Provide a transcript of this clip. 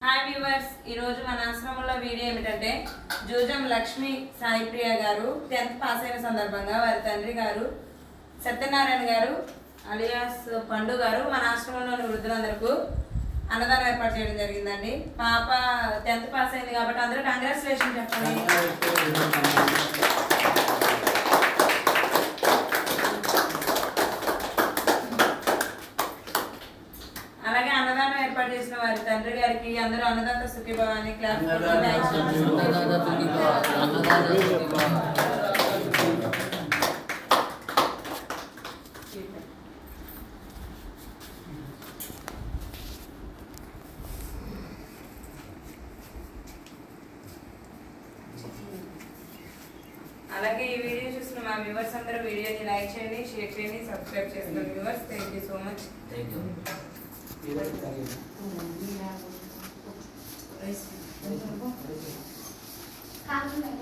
Hi viewers, ఈ రోజు మన ఆశ్రమంలో వీడియో ఏమిటంటే జూజం లక్ష్మి సాయిప్రియ గారు 10th పాస్ అయిన సందర్భంగా వారి తండ్రి గారు సత్యనారాయణ గారు అలియాస్ పండు గారు మన ఆశ్రమంలోని వృద్ధులందరికీ అన్నదానం ఏర్పాటు చేయడం జరిగిందండి. పాప 10th పాస్ అయింది కాబట్టి అందరూ కంగ్రాచులేషన్ చెప్పండి. అలాగే అన్నదానం ఏర్పాటు చేసిన వారి తండ్రి గారికి అందరూ అన్నదాత సుఖీభవాన్ని క్లాప్. అలాగే ఈ వీడియో చూసిన మా వ్యూవర్స్ అందరూ వీడియోని లైక్ చేయండి, షేర్ చేయండి, సబ్స్క్రైబ్ చేసుకోండి. Viewers, thank you so much. Thank you.